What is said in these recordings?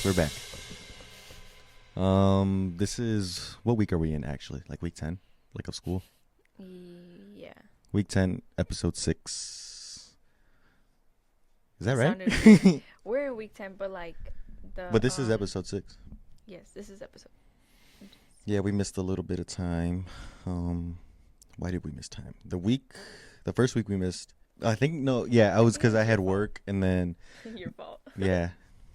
We're back. This is, what week are we in actually? Like week 10, like of school. Yeah. Week 10, episode 6. Is that right? Weird. We're in week 10, but like the. But this is episode 6. Yes, this is episode. Yeah, we missed a little bit of time. Why did we miss time? The first week we missed. I think I was because I had work and then. Your fault. Yeah,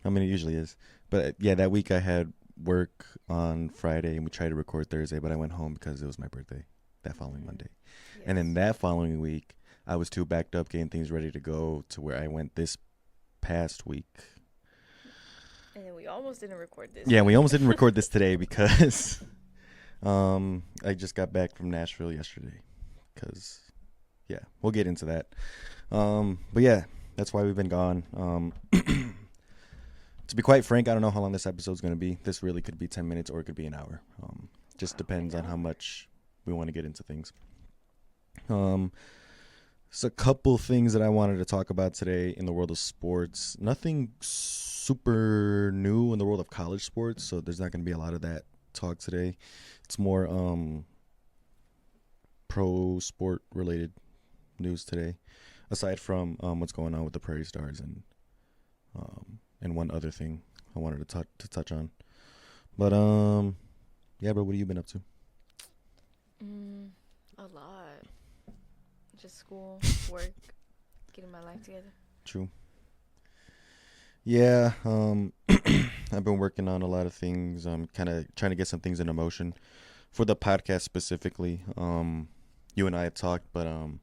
I mean it usually is, but yeah, that week I had work on Friday and we tried to record Thursday, but I went home because it was my birthday that following Monday. Yes. And then that following week, I was too backed up getting things ready to go to where I went this past week. And then we almost didn't record this. Yeah, we almost didn't record this today because I just got back from Nashville yesterday. Because, yeah, we'll get into that. But yeah, that's why we've been gone. To be quite frank, I don't know how long this episode's going to be. This really could be 10 minutes or it could be an hour. Just depends on how much we want to get into things. So a couple things that I wanted to talk about today in the world of sports. Nothing super new in the world of college sports, so there's not going to be a lot of that talk today. It's more pro sport related news today, aside from what's going on with the Prairie Stars and one other thing I wanted to touch on. But yeah, bro, what have you been up to? A lot. Just school, work, getting my life together. True. Yeah, I've been working on a lot of things. I'm kind of trying to get some things into motion for the podcast specifically. You and I have talked, but I'm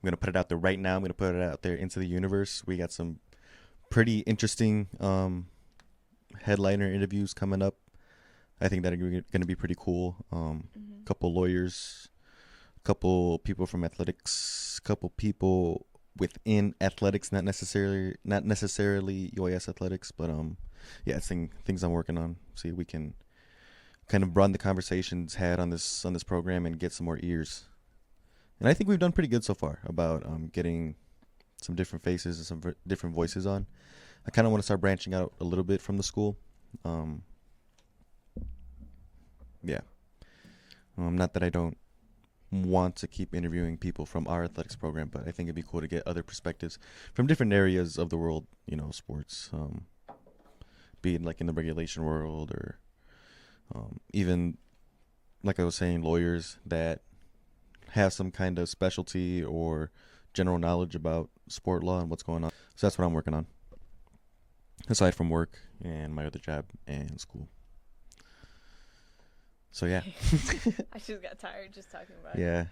going to put it out there right now. I'm going to put it out there into the universe. We got some pretty interesting headliner interviews coming up. I think that are going to be pretty cool. Couple lawyers, couple people from athletics, couple people within athletics, not necessarily UAS athletics, but yeah, it's things I'm working on. See if we can kind of broaden the conversations had on this program and get some more ears. And I think we've done pretty good so far about getting some different faces and some different voices on. I kind of want to start branching out a little bit from the school. Yeah. Not that I don't want to keep interviewing people from our athletics program, but I think it'd be cool to get other perspectives from different areas of the world, sports, be it like in the regulation world or even, like I was saying, lawyers that have some kind of specialty or general knowledge about sport law and what's going on. So that's what I'm working on, aside from work and my other job and school. So yeah. I just got tired just talking about it. Yeah.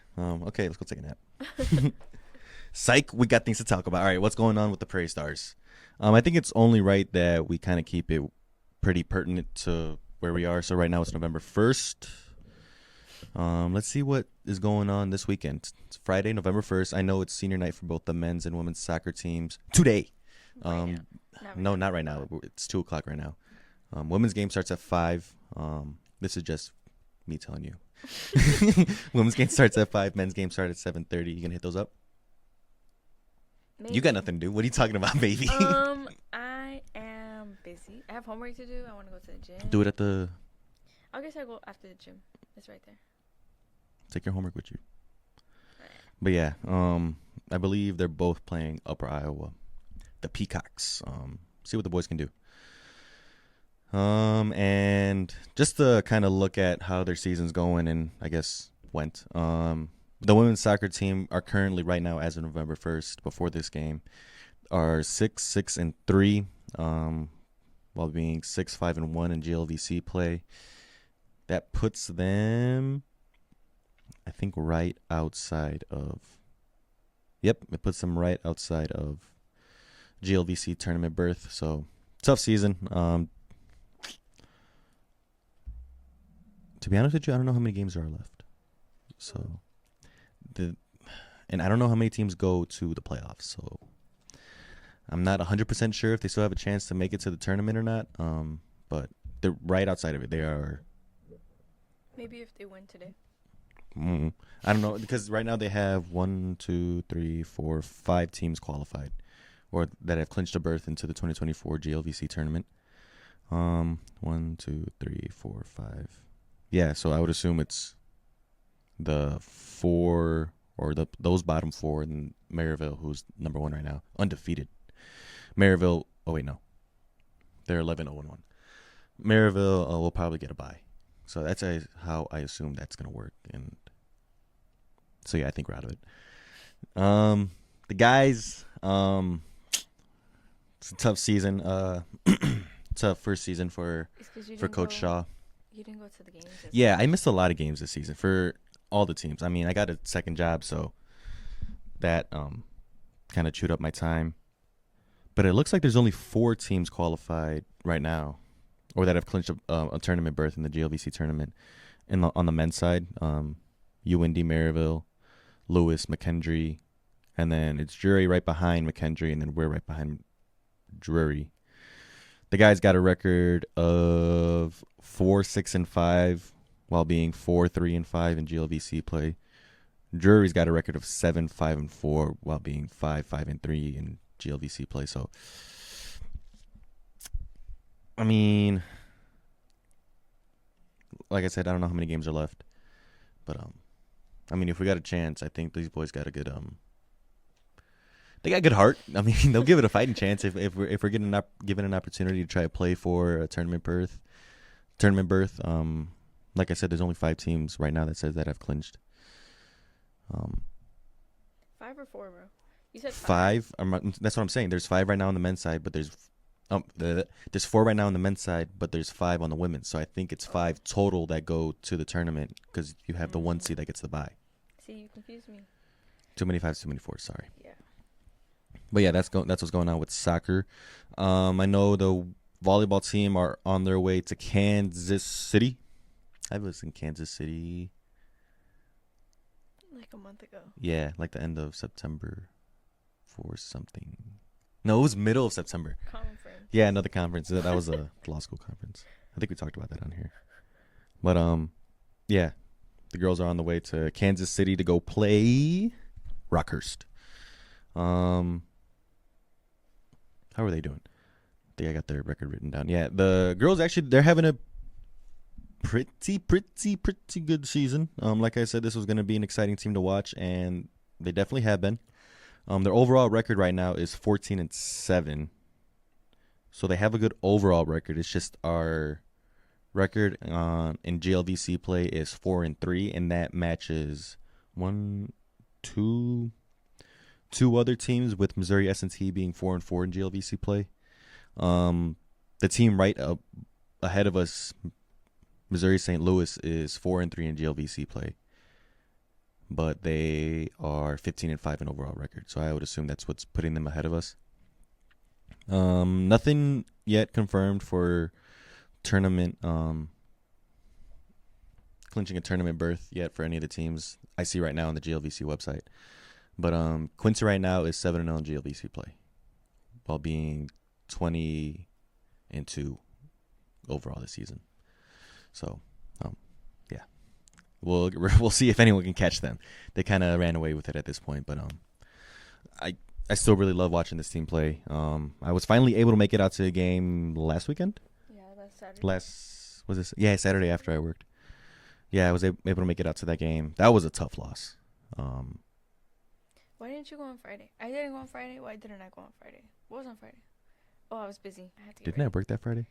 Okay, let's go take a nap. Psych, we got things to talk about. All right, what's going on with the Prairie Stars? I think it's only right that we kind of keep it pretty pertinent to where we are. So right now it's November 1st. Let's see what is going on this weekend. It's Friday, November 1st. I know it's senior night for both the men's and women's soccer teams today. Not right now. It's 2 o'clock right now. Women's game starts at 5. This is just me telling you. Women's game starts at 5. Men's game starts at 7:30. You gonna hit those up? Maybe. You got nothing to do. What are you talking about, baby? I am busy. I have homework to do. I want to go to the gym. Do it at the... I guess I'll go after the gym. It's right there. Take your homework with you. But yeah, I believe they're both playing Upper Iowa. The Peacocks. See what the boys can do. And just to kind of look at how their season's going and I guess went. The women's soccer team are currently right now, as of November 1st, before this game, are 6-6-3, while being 6-5-1 in GLVC play. That puts them, I think, right outside of. Yep, it puts them right outside of GLVC tournament berth. So tough season. To be honest with you, I don't know how many games there are left. So, and I don't know how many teams go to the playoffs. So, I'm not 100% sure if they still have a chance to make it to the tournament or not. But they're right outside of it. They are. Maybe if they win today. I don't know, because right now they have 1, 2, 3, 4, 5 teams qualified, or that have clinched a berth into the 2024 GLVC tournament. 1, 2, 3, 4, 5. Yeah, so I would assume it's the 4 or those bottom 4, and Maryville, who's number 1 right now, undefeated. Maryville, oh wait, no, they're 11-0-1. Maryville will probably get a bye, so that's how I assume that's gonna work. And so yeah, I think we're out of it. The guys, it's a tough season. Tough first season for Coach Shaw. You didn't go to the games. Yeah, I missed a lot of games this season for all the teams. I mean, I got a second job, so that kind of chewed up my time. But it looks like there's only 4 teams qualified right now, or that have clinched a tournament berth in the GLVC tournament. On the men's side, UND, Maryville, Lewis, McKendree, and then it's Drury right behind McKendree, and then we're right behind Drury. The guys got a record of 4-6-5 while being 4-3-5 in GLVC play. Drury's got a record of 7-5-4 while being 5-5-3 in GLVC play. So, I mean, like I said, I don't know how many games are left, but I mean, if we got a chance, I think these boys got a good they got good heart. I mean, they'll give it a fighting chance if we're given an opportunity to try to play for a tournament berth. Like I said, there's only 5 teams right now that says that have clinched. 5 or 4, bro? You said 5. That's what I'm saying. There's 5 right now on the men's side, but there's 4 right now on the men's side, but there's 5 on the women's. So I think it's 5 total that go to the tournament because you have the 1 seed that gets the bye. See, you confused me. Too many 5s, too many 4s. Sorry. Yeah. But yeah, that's what's going on with soccer. I know the volleyball team are on their way to Kansas City. I was in Kansas City like a month ago. Yeah, like the end of September for something. No, it was middle of September. Conference. Yeah, another conference. That was a law school conference. I think we talked about that on here. But yeah, the girls are on the way to Kansas City to go play Rockhurst. How are they doing? I think I got their record written down. Yeah, the girls actually, they're having a pretty good season. Like I said, this was going to be an exciting team to watch, and they definitely have been. Their overall record right now is 14-7. So they have a good overall record. It's just our record in GLVC play is 4-3, and that matches two other teams, with Missouri S&T being 4-4 in GLVC play. The team right up ahead of us, Missouri St. Louis, is 4-3 in GLVC play, but they are 15-5 in overall record. So I would assume that's what's putting them ahead of us. Nothing yet confirmed for tournament, clinching a tournament berth yet for any of the teams I see right now on the GLVC website. But Quincy right now is 7-0 in GLVC play, while being 20-2 overall this season. So, yeah, we'll see if anyone can catch them. They kind of ran away with it at this point, but I still really love watching this team play. I was finally able to make it out to a game last weekend. Yeah, last Saturday. Yeah, Saturday after I worked. Yeah, I was able to make it out to that game. That was a tough loss. Why didn't you go on Friday? I didn't go on Friday. Why didn't I go on Friday? What was on Friday? Oh, I was busy. I had to get Didn't I work that Friday?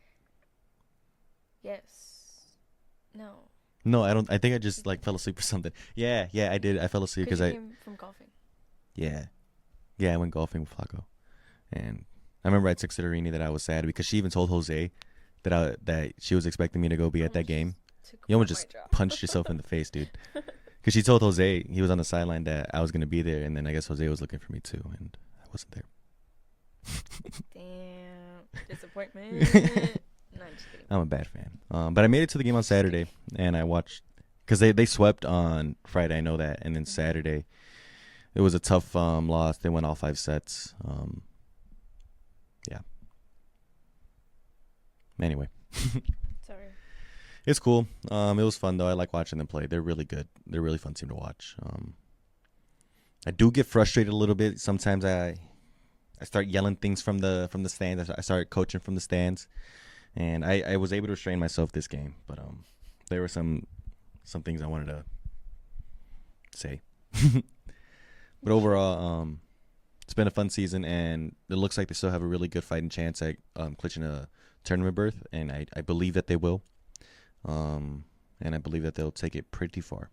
Yes. No. No, I don't. I think I just fell asleep or something. Yeah, I did. I fell asleep because I came from golfing. Yeah, I went golfing with Flacco, and I remember I texted Irene that I was sad because she even told Jose that she was expecting me to go be at that game. You almost just punched yourself in the face, dude. Because she told Jose, he was on the sideline, that I was going to be there, and then I guess Jose was looking for me too, and I wasn't there. Damn. Disappointment. No, I'm just kidding. I'm a bad fan. But I made it to the game on Saturday, and I watched, because they swept on Friday, I know that, and then Saturday, it was a tough loss. They went all 5 sets. Yeah. Anyway. Sorry. It's cool. It was fun, though. I like watching them play. They're really good. They're a really fun team to watch. I do get frustrated a little bit. Sometimes I start yelling things from the stands. I start coaching from the stands, And I was able to restrain myself this game, but there were some things I wanted to say. But overall, it's been a fun season, and it looks like they still have a really good fighting chance at clinching a tournament berth, and I believe that they will. And I believe that they'll take it pretty far.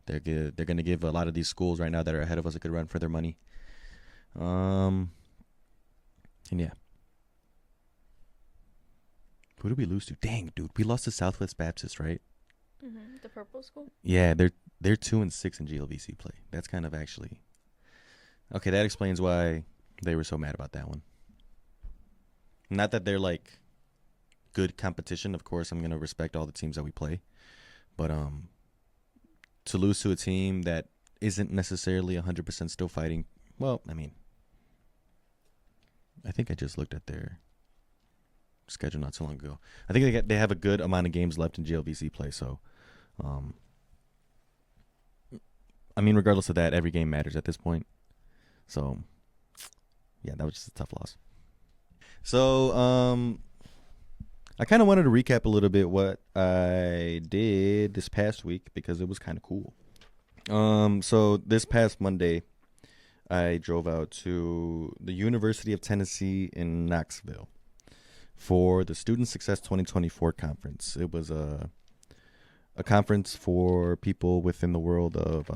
They're good. They're going to give a lot of these schools right now that are ahead of us a good run for their money. And yeah. Who did we lose to? Dang, dude, we lost to Southwest Baptist, right? Mm-hmm. The purple school. Yeah, they're 2-6 in GLVC play. That's kind of actually okay. That explains why they were so mad about that one. Not that they're like good competition. Of course, I'm gonna respect all the teams that we play, but to lose to a team that isn't necessarily 100% still fighting. Well, I mean, I think I just looked at their schedule not so long ago. I think they have a good amount of games left in GLVC play. So, I mean, regardless of that, every game matters at this point. So, yeah, that was just a tough loss. So, I kind of wanted to recap a little bit what I did this past week because it was kind of cool. So this past Monday, I drove out to the University of Tennessee in Knoxville for the Student Success 2024 conference. It was a conference for people within the world of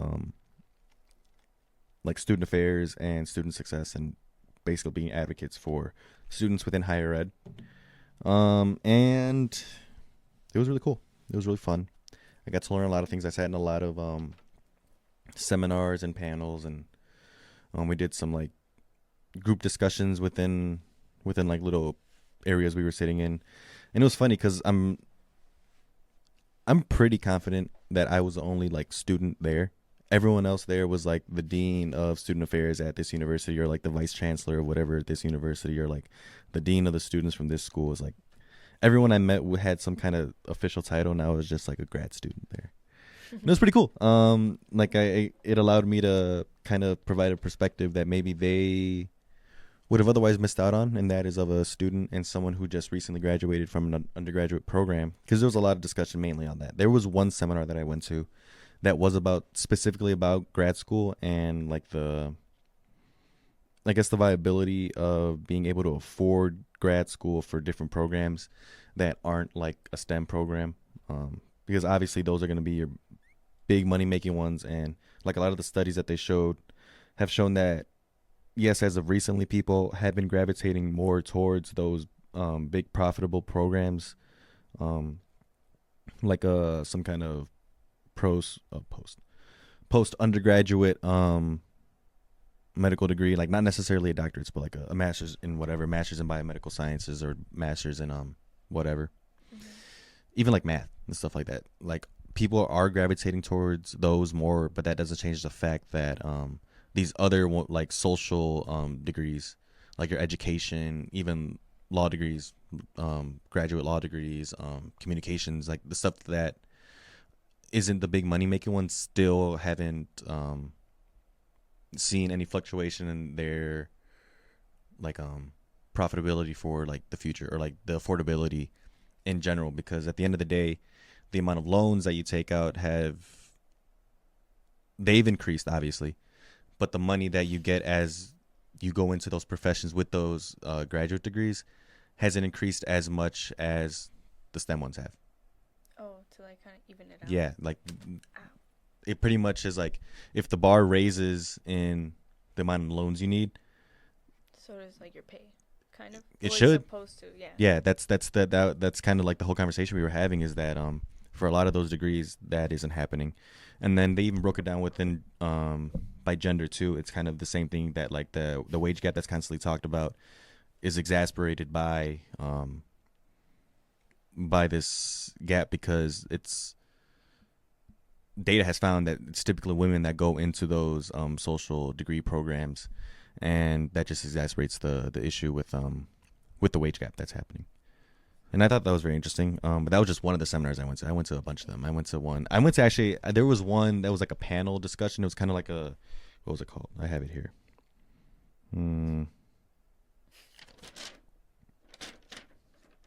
like student affairs and student success, and basically being advocates for students within higher ed. And it was really cool. It was really fun. I got to learn a lot of things. I sat in a lot of seminars and panels, and we did some like group discussions within like little areas we were sitting in. And it was funny because I'm pretty confident that I was the only like student there. Everyone else there was like the dean of student affairs at this university, or like the vice chancellor or whatever at this university, or like the dean of the students from this school. Is like everyone I met had some kind of official title, and I was just like a grad student there. And it was pretty cool. Like it allowed me to kind of provide a perspective that maybe they would have otherwise missed out on, and that is of a student and someone who just recently graduated from an undergraduate program, because there was a lot of discussion mainly on that. There was one seminar that I went to that was specifically about grad school and like the viability of being able to afford grad school for different programs that aren't like a STEM program, because obviously those are going to be your big money making ones. And like a lot of the studies that they have shown that yes, as of recently, people have been gravitating more towards those big profitable programs, like some kind of post undergraduate medical degree, like not necessarily a doctorate, but like a master's in biomedical sciences, or master's in whatever. Mm-hmm. Even like math and stuff like that. Like people are gravitating towards those more, but that doesn't change the fact that these other like social degrees, like your education, even law degrees, graduate law degrees, communications, like the stuff that isn't the big money making ones, still haven't seen any fluctuation in their like profitability for like the future, or like the affordability in general. Because at the end of the day, the amount of loans that you take out they've increased, obviously, but the money that you get as you go into those professions with those graduate degrees hasn't increased as much as the STEM ones have. Oh, to like kind of even it out. Yeah, like it pretty much is like if the bar raises in the amount of loans you need, so does like your pay, kind of. It should. Supposed to, yeah. Yeah, that's kind of like the whole conversation we were having, is that for a lot of those degrees that isn't happening. And then they even broke it down within by gender too. It's kind of the same thing, that like the wage gap that's constantly talked about is exacerbated by this gap, because data has found that it's typically women that go into those social degree programs, and that just exacerbates the issue with the wage gap that's happening. And I thought that was very interesting. But that was just one of the seminars I went to. I went to a bunch of them. I went to actually, there was one that was like a panel discussion. It was kind of like what was it called? I have it here.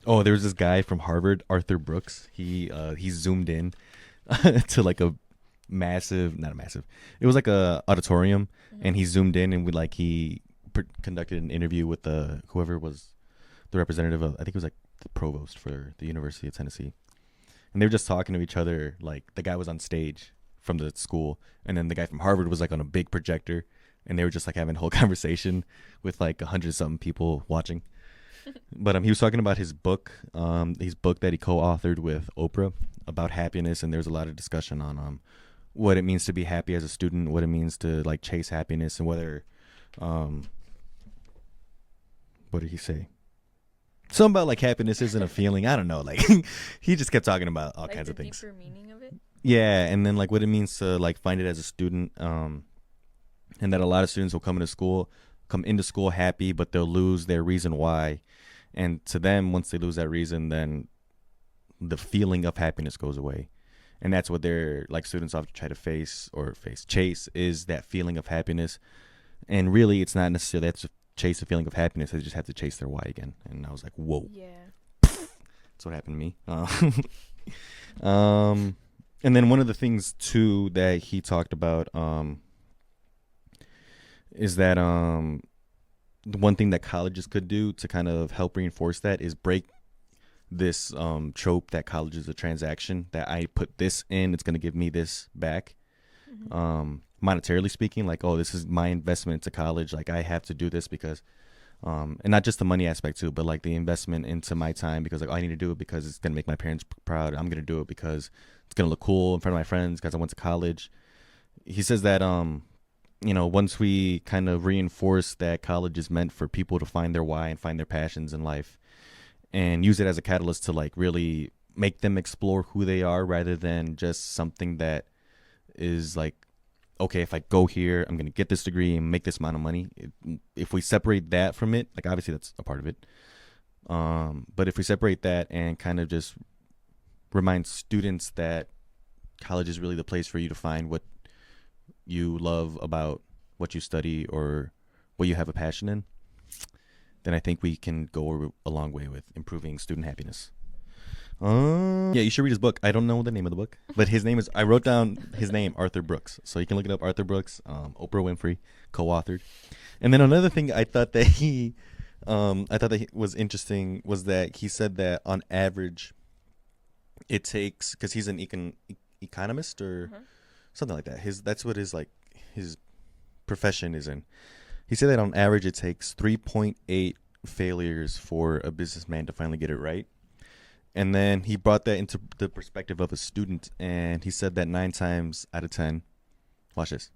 Oh, there was this guy from Harvard, Arthur Brooks. He zoomed in to like a massive, not a massive. It was like a auditorium, and he zoomed in and conducted an interview with the whoever was the representative of. I think it was like the provost for the University of Tennessee, and they were just talking to each other. Like the guy was on stage from the school, and then the guy from Harvard was like on a big projector, and they were just like having a whole conversation with like 100 something people watching. But he was talking about his book that he co-authored with Oprah about happiness, and there's a lot of discussion on what it means to be happy as a student, what it means to like chase happiness, and whether what did he say? Something about like happiness isn't a feeling. I don't know. Like he just kept talking about all Like kinds the of things. deeper meaning of it. Yeah, and then like what it means to like find it as a student, and that a lot of students will come into school happy, but they'll lose their reason why. And to them, once they lose that reason, then the feeling of happiness goes away. And that's what they're like students often try to chase is that feeling of happiness. And really, it's not necessarily have to chase the feeling of happiness. They just have to chase their why again. And I was like, whoa. Yeah. That's what happened to me. And then one of the things too that he talked about is that one thing that colleges could do to kind of help reinforce that is break this trope that college is a transaction, that I put this in, it's going to give me this back. Monetarily speaking, like, oh, this is my investment into college, like I have to do this because and not just the money aspect too, but like the investment into my time, because like I need to do it because it's going to make my parents proud. I'm going to do it because it's going to look cool in front of my friends because I went to college. He says that once we kind of reinforce that college is meant for people to find their why and find their passions in life, and use it as a catalyst to like really make them explore who they are, rather than just something that is like, okay, if I go here, I'm going to get this degree and make this amount of money. If we separate that from it, like obviously that's a part of it. But if we separate that and kind of just remind students that college is really the place for you to find what you love about what you study or what you have a passion in, then I think we can go a long way with improving student happiness. Yeah, you should read his book. I don't know the name of the book, but I wrote down his name, Arthur Brooks. So you can look it up, Arthur Brooks, Oprah Winfrey, co-authored. And then another thing I thought that he was interesting was that he said that on average, it takes, because he's an economist or something like that. That's what his profession is in. He said that on average it takes 3.8 failures for a businessman to finally get it right. And then he brought that into the perspective of a student, and he said that 9 times out of 10. Watch this.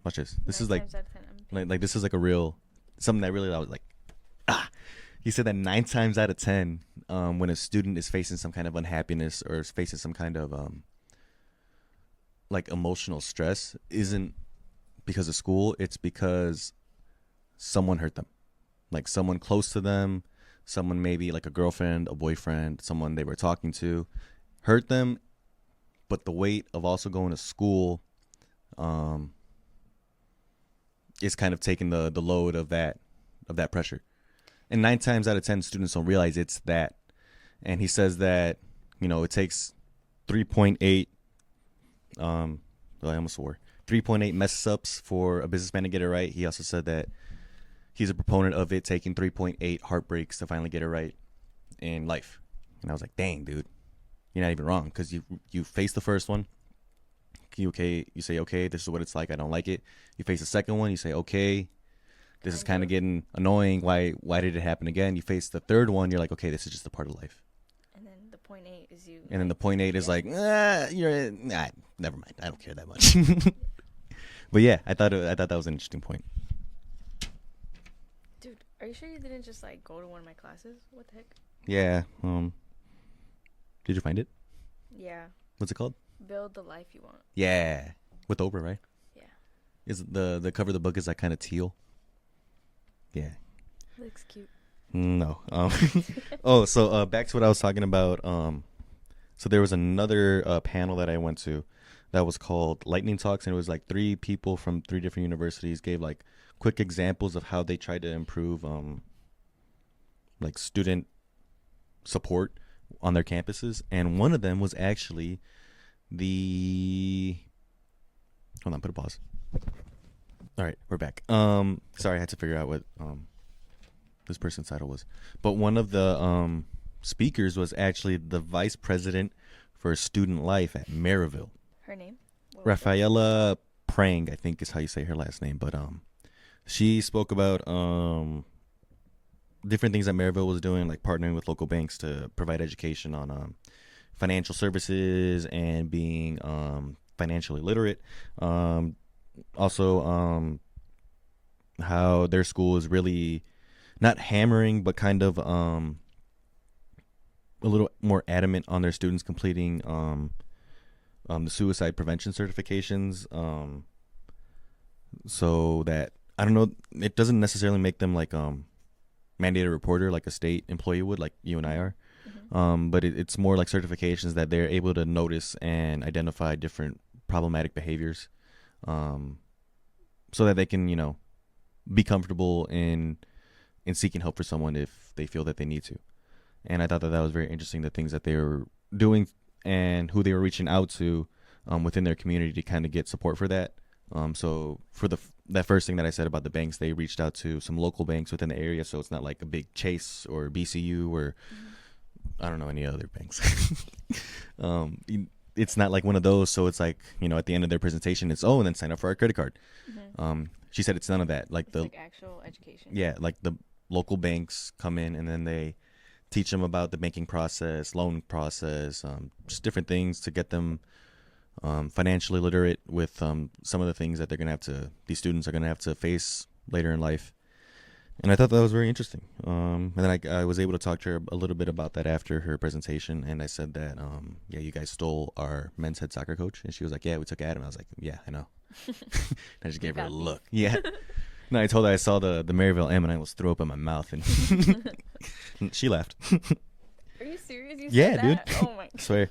This is like this is like a real something that really I was like, ah. He said that 9 times out of 10, when a student is facing some kind of unhappiness or is facing some kind of like emotional stress, isn't because of school. It's because someone hurt them, like someone close to them, someone maybe like a girlfriend, a boyfriend, someone they were talking to, hurt them. But the weight of also going to school is kind of taking the load of that pressure. And 9 times out of 10, students don't realize it's that. And he says that, it takes 3.8 I almost swore. 3.8 mess ups for a businessman to get it right. He also said that he's a proponent of it taking 3.8 heartbreaks to finally get it right in life. And I was like, dang, dude, you're not even wrong, because you face the first one. You say, okay, this is what it's like. I don't like it. You face the second one. You say, okay, this is kind of getting annoying. Why did it happen again? You face the third one. You're like, okay, this is just a part of life. And then the 0.8 is you. And then the 0.8 is like, never mind. I don't care that much. But yeah, I thought that was an interesting point. Dude, are you sure you didn't just like go to one of my classes? What the heck? Yeah. Did you find it? Yeah. What's it called? Build the life you want. Yeah. With Oprah, right? Yeah. Is the cover of the book is like kind of teal? Yeah. Looks cute. No. So back to what I was talking about. So there was another panel that I went to that was called Lightning Talks, and it was like 3 people from 3 different universities gave like quick examples of how they tried to improve like student support on their campuses, and one of them was actually the. Hold on, put a pause. All right, we're back. Sorry, I had to figure out what this person's title was, but one of the speakers was actually the vice president for student life at Maryville. Her name? Rafaela Prang, I think is how you say her last name, but she spoke about different things that Maryville was doing, like partnering with local banks to provide education on financial services and being financially literate. Also, how their school is really not hammering, but kind of a little more adamant on their students completing the suicide prevention certifications, so that, I don't know, it doesn't necessarily make them like mandated reporter like a state employee would, like you and I are. But it's more like certifications that they're able to notice and identify different problematic behaviors, so that they can, be comfortable in seeking help for someone if they feel that they need to. And I thought that was very interesting, the things that they were doing and who they were reaching out to within their community to kind of get support for that. So for that first thing that I said about the banks, they reached out to some local banks within the area, so it's not like a big Chase or BCU or I don't know any other banks. It's not like one of those, so it's like, at the end of their presentation, it's, and then sign up for our credit card. She said it's none of that. Like it's like actual education. Yeah, like the local banks come in and then they teach them about the banking process, loan process, just different things to get them financially literate with some of the things that these students are going to have to face later in life. And I thought that was very interesting. And then I was able to talk to her a little bit about that after her presentation. And I said that, you guys stole our men's head soccer coach. And she was like, yeah, we took Adam. I was like, yeah, I know. I just gave her a look. Yeah. No, I told her I saw the Maryville M and I almost threw up in my mouth. And she laughed. Are you serious? You yeah, said dude. That? Oh, my God. I swear.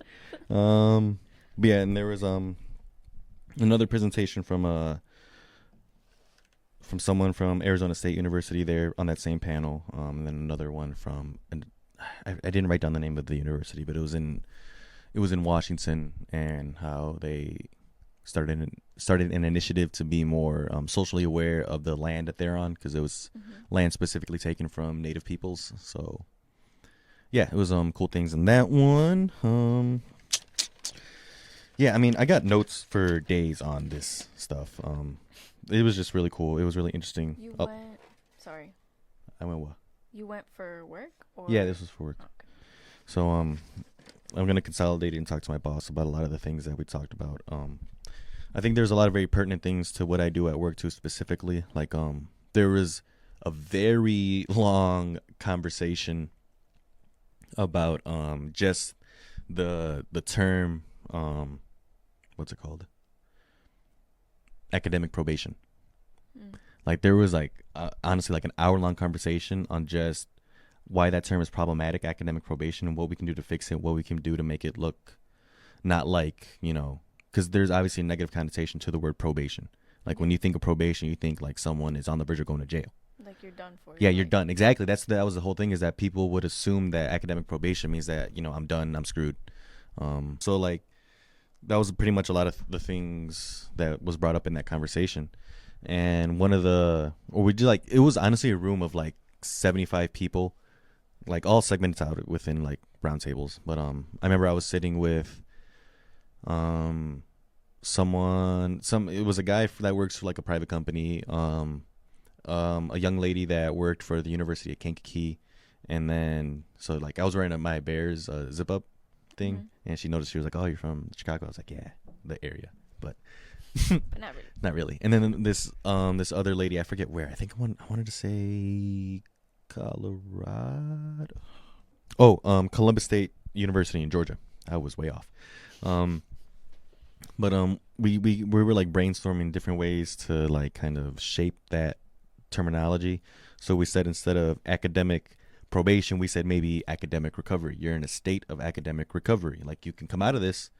But yeah, and there was another presentation from someone from Arizona State University there on that same panel, and then another one from, and I didn't write down the name of the university, but it was in Washington, and how they started an initiative to be more socially aware of the land that they're on, because it was land specifically taken from Native peoples. So yeah, it was cool things in that one. Yeah, I mean, I got notes for days on this stuff. It was just really cool. It was really interesting. You went. Sorry. I went what? You went for work? Or? Yeah, this was for work. Okay. So I'm gonna consolidate it and talk to my boss about a lot of the things that we talked about. I think there's a lot of very pertinent things to what I do at work too, specifically. Like there was a very long conversation about just the term what's it called? Academic probation. Like there was honestly like an hour-long conversation on just why that term is problematic, academic probation, and what we can do to fix it, what we can do to make it look not like, because there's obviously a negative connotation to the word probation. Like when you think of probation, you think like someone is on the verge of going to jail. Like you're done for. Yeah, you're done. Exactly. That was the whole thing, is that people would assume that academic probation means that, I'm done, I'm screwed. So like that was pretty much a lot of the things that was brought up in that conversation. And it was honestly a room of like 75 people, like all segments out within like round tables. But I remember I was sitting with it was a guy that works for like a private company, a young lady that worked for the University of Kankakee, and then so like I was wearing my Bears zip up thing, and she noticed, she was like, "Oh, you're from Chicago?" I was like, "Yeah, the area," but but not really. Not really. And then this other lady, I forget where. I think I wanted to say Colorado. Oh, Columbus State University in Georgia. I was way off. But we were like brainstorming different ways to like kind of shape that terminology. So we said, instead of academic probation, we said maybe academic recovery. You're in a state of academic recovery. Like you can come out of this,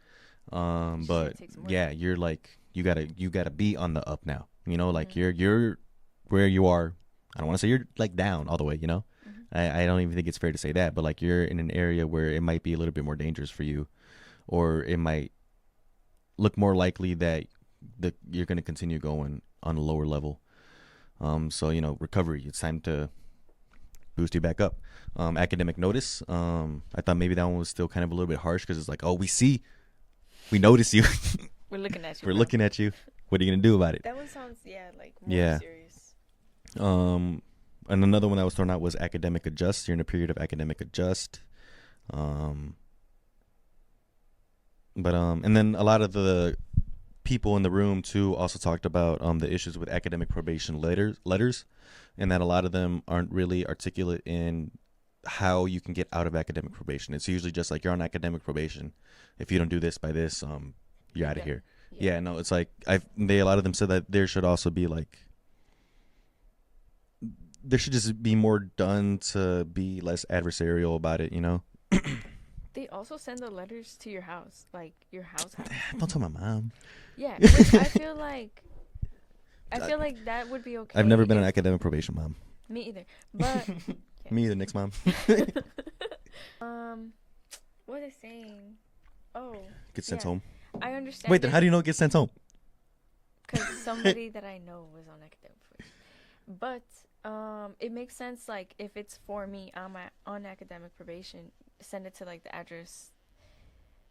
but yeah, you're like you gotta be on the up now. Like you're where you are. I don't want to say you're like down all the way. I don't even think it's fair to say that, but like you're in an area where it might be a little bit more dangerous for you, or it might look more likely that you're going to continue going on a lower level. So recovery. It's time to boost you back up. Academic notice. I thought maybe that one was still kind of a little bit harsh because it's like, oh, we notice you. We're looking at you. We're bro. looking at you. What are you gonna do about it? That one sounds like more serious. And another one that was thrown out was academic adjust. You're in a period of academic adjust. And then a lot of the people in the room too also talked about the issues with academic probation letters, and that a lot of them aren't really articulate in how you can get out of academic probation. It's usually just like you're on academic probation. If you don't do this by this, you're out of here. Yeah, no, it's like a lot of them said that there should also be like there should just be more done to be less adversarial about it, They also send the letters to your house, like your house. Don't tell my mom. Yeah, which I feel like that would be okay. I've never been on academic probation, Mom. Me either. But Me either, next mom. what was I saying? Oh, Get sent home. I understand. Wait, then how do you know it gets sent home? Because somebody that I know was on academic probation. But it makes sense. Like if it's for me, I'm on academic probation. Send it to like the address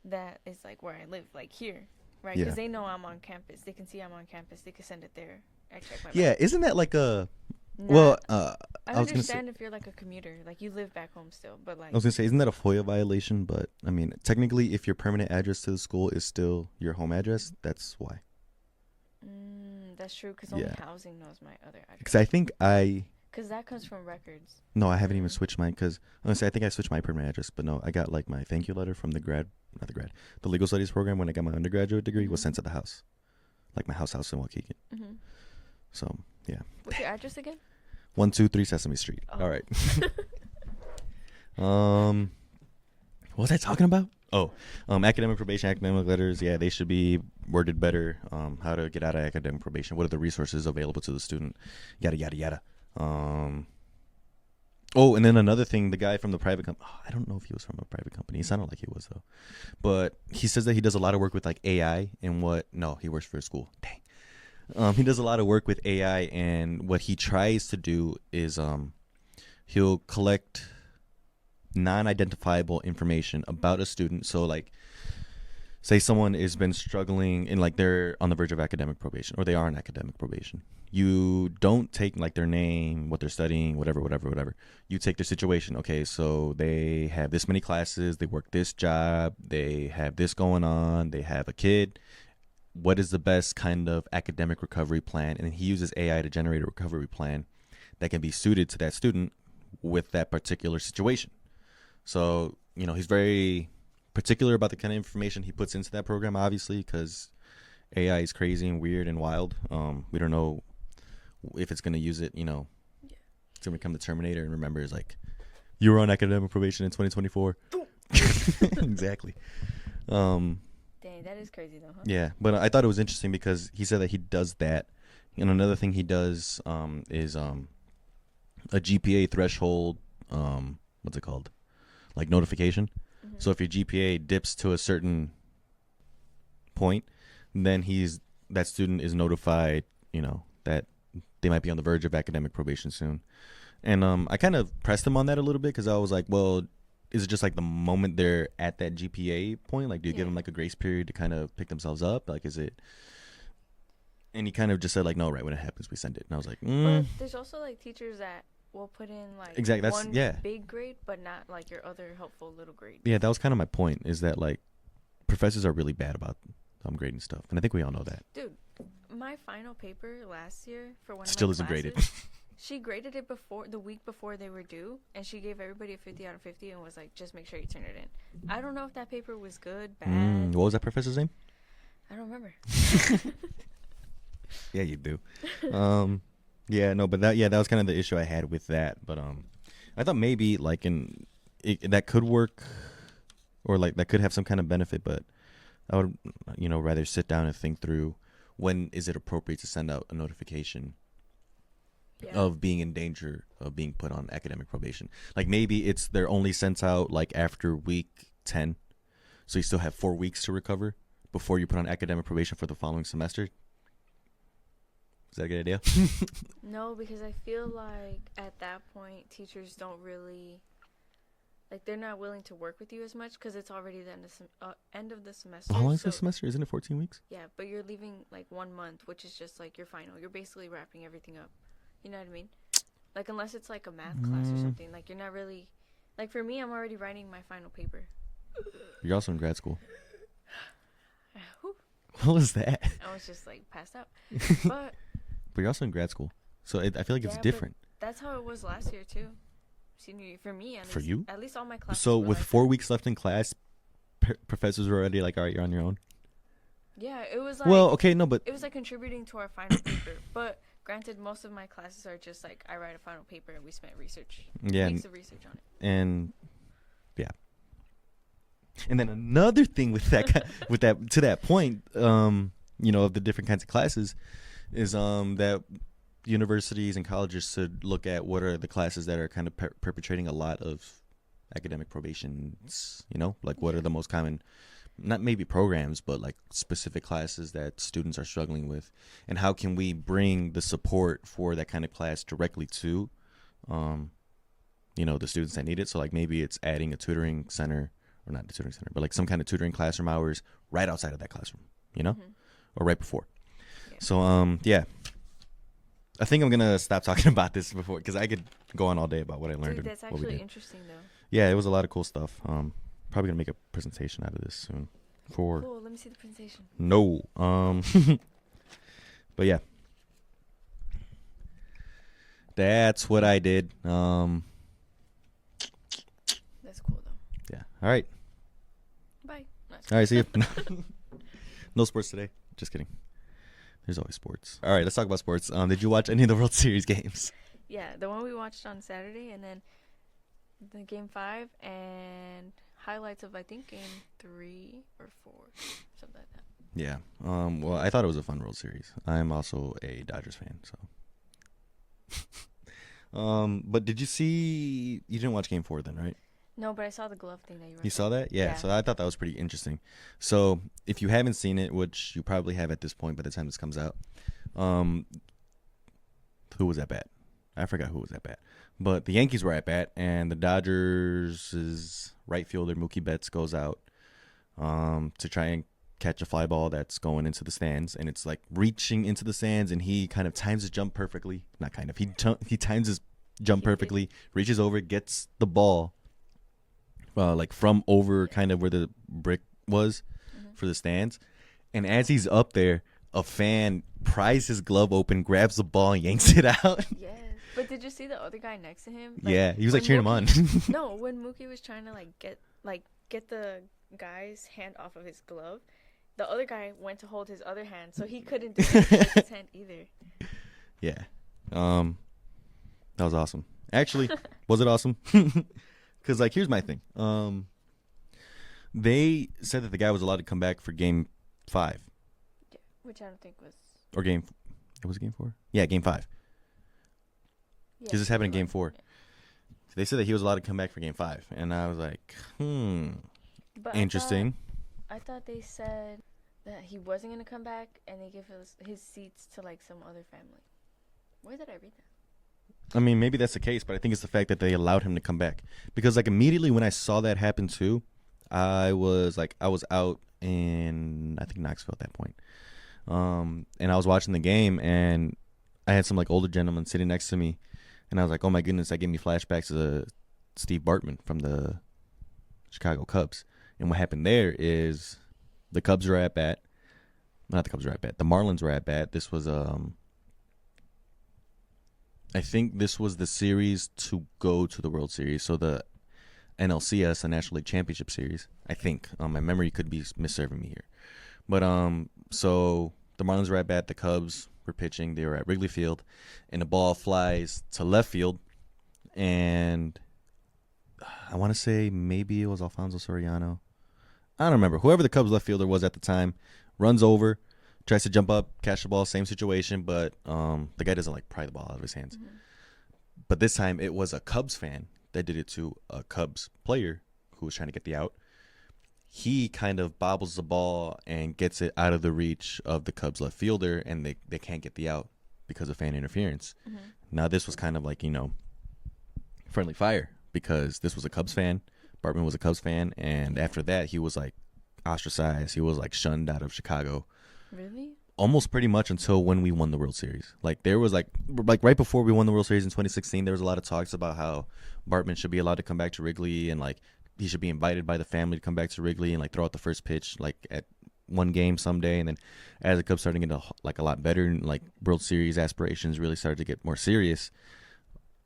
that is like where I live, like here, right? Because they know I'm on campus. They can see I'm on campus. They can send it there. I check my. Yeah, isn't that like a? Nah, well, I was gonna understand if you're like a commuter, like you live back home still, but like I was gonna say, isn't that a FOIA violation? But I mean, technically, if your permanent address to the school is still your home address, that's why. That's true, because only housing knows my other address. Because I think because that comes from records. No, I haven't even switched mine. Because honestly, I think I switched my permanent address, but no, I got like my thank you letter from the legal studies program when I got my undergraduate degree was sent to the house, like my house in Waukegan. Mm-hmm. So yeah. What's your address again? 123 Sesame Street. Oh. All right. What was I talking about? Oh, academic probation, academic letters. Yeah, they should be worded better. How to get out of academic probation. What are the resources available to the student? Yada, yada, yada. Oh, and then another thing, the guy from the private company, I don't know if he was from a private company. He sounded like he was, though. But he says that he does a lot of work with, like, AI and no, he works for a school. Dang. He does a lot of work with AI, and what he tries to do is he'll collect non-identifiable information about a student. So, like, say someone has been struggling and, like, they're on the verge of academic probation, or they are on academic probation. You don't take, like, their name, what they're studying, whatever. You take their situation. Okay, so they have this many classes, they work this job, they have this going on, they have a kid. What is the best kind of academic recovery plan? And he uses AI to generate a recovery plan that can be suited to that student with that particular situation. So, he's very particular about the kind of information he puts into that program, obviously, because AI is crazy and weird and wild. We don't know if it's going to use it, it's going to become the Terminator and remember, it's like, you were on academic probation in 2024. Exactly. Dang, that is crazy though, huh? Yeah, but I thought it was interesting because he said that he does that. And another thing he does is a GPA threshold, what's it called? Like notification. Mm-hmm. So if your GPA dips to a certain point, then that student is notified, that they might be on the verge of academic probation soon. And I kind of pressed him on that a little bit because I was like, well, is it just like the moment they're at that GPA point? Like, do you give them like a grace period to kind of pick themselves up? Like, is it? And he kind of just said like, no, right when it happens, we send it. And I was like, But there's also like teachers that will put in like one big grade, but not like your other helpful little grade. Yeah, that was kind of my point. Is that like professors are really bad about grading stuff, and I think we all know that. Dude, my final paper last year for one of still my isn't classes, graded. She graded it the week before they were due, and she gave everybody a 50 out of 50 and was like, just make sure you turn it in. I don't know if that paper was good, bad. What was that professor's name? I don't remember. Yeah, you do. Yeah, no, but that was kind of the issue I had with that. But I thought maybe like that could work, or like that could have some kind of benefit. But I would, rather sit down and think through when is it appropriate to send out a notification of being in danger of being put on academic probation. Like maybe they're only sent out like after week 10, so you still have 4 weeks to recover before you put on academic probation for the following semester. Is that a good idea? No, because I feel like at that point teachers don't really, like, they're not willing to work with you as much because it's already the end of the semester. How long is the semester? Isn't it 14 weeks? Yeah, but you're leaving like 1 month, which is just like your final. You're basically wrapping everything up. You know what I mean? Like, unless it's like a math class or something. Like, you're not really, like, for me, I'm already writing my final paper. You're also in grad school. Whew. What was that? I was just like passed out. But you're also in grad school, so I feel like it's different. That's how it was last year too. Senior year for me. At for least, you? At least all my classes. So were with like 4 weeks left in class, professors were already like, "All right, you're on your own." Yeah, it was like. Well, okay, no, but it was like contributing to our final paper. But granted, most of my classes are just like I write a final paper and we spent weeks of research on it. And yeah. And then another thing with that, to that point, of the different kinds of classes, is that universities and colleges should look at what are the classes that are kind of perpetrating a lot of academic probations. Like what are the most common, not maybe programs, but like specific classes that students are struggling with, and how can we bring the support for that kind of class directly to, the students that need it. So like maybe it's adding a tutoring center. Or not the tutoring center, but like some kind of tutoring classroom hours right outside of that classroom, or right before. Yeah. So, yeah. I think I'm going to stop talking about this before, because I could go on all day about what I learned. Dude, that's actually interesting, though. Yeah, it was a lot of cool stuff. Probably going to make a presentation out of this soon. Cool, let me see the presentation. No. But yeah. That's what I did. That's cool, though. Yeah. All right. Bye. All right, see you. No sports today. Just kidding. There's always sports. All right, let's talk about sports. Did you watch any of the World Series games? Yeah, the one we watched on Saturday, and then the Game 5, and highlights of, I think, Game 3 or 4, something like that. Yeah. Well, I thought it was a fun World Series. I'm also a Dodgers fan, so. But did you see? You didn't watch Game 4 then, right? No, but I saw the glove thing that you were. You saw that? Yeah. So I thought that was pretty interesting. So if you haven't seen it, which you probably have at this point by the time this comes out, who was at bat? I forgot who was at bat. But the Yankees were at bat, and the Dodgers' right fielder, Mookie Betts, goes out to try and catch a fly ball that's going into the stands, and it's like reaching into the stands, and he kind of times his jump perfectly. Not kind of. He times his jump perfectly, reaches over, gets the ball like from over kind of where the brick was for the stands. And as he's up there, a fan pries his glove open, grabs the ball, and yanks it out. Yes. But did you see the other guy next to him? Yeah, he was like cheering him on. No, when Mookie was trying to get the guy's hand off of his glove, the other guy went to hold his other hand, so he couldn't do anything with his hand either. Yeah. That was awesome. Actually, was it awesome? Because, like, here's my thing. They said that the guy was allowed to come back for Game 5. Yeah, which I don't think was... Or Game... Was it Game 4? Yeah, Game 5. Because this happened in Game 4. Yeah. They said that he was allowed to come back for Game 5. And I was like, But interesting. I thought they said that he wasn't going to come back, and they gave his seats to, like, some other family. Where did I read that? I mean, maybe that's the case, but I think it's the fact that they allowed him to come back. Because, like, immediately when I saw that happen, too, I was out in, I think, Knoxville at that point. And I was watching the game, and I had some, like, older gentleman sitting next to me. And I was like, oh, my goodness, that gave me flashbacks to Steve Bartman from the Chicago Cubs. And what happened there is the Cubs were at bat. Not the Cubs were at bat. The Marlins were at bat. This was, I think this was the series to go to the World Series. So the NLCS, the National League Championship Series, I think. My memory could be misserving me here. But so the Marlins were at bat. The Cubs were pitching. They were at Wrigley Field. And the ball flies to left field. And I want to say maybe it was Alfonso Soriano. I don't remember. Whoever the Cubs left fielder was at the time runs over, tries to jump up, catch the ball, same situation, but the guy doesn't, like, pry the ball out of his hands. But this time it was a Cubs fan that did it to a Cubs player who was trying to get the out. He kind of bobbles the ball and gets it out of the reach of the Cubs left fielder, and they can't get the out because of fan interference. Mm-hmm. Now, this was kind of like, friendly fire because this was a Cubs fan. Bartman was a Cubs fan, and after that, he was, like, ostracized. He was, like, shunned out of Chicago. Really? Almost pretty much until when we won the World Series. Like, there was, like right before we won the World Series in 2016, there was a lot of talks about how Bartman should be allowed to come back to Wrigley and, like, he should be invited by the family to come back to Wrigley and, like, throw out the first pitch, like, at one game someday. And then as the Cubs started to get, like, a lot better and, like, World Series aspirations really started to get more serious,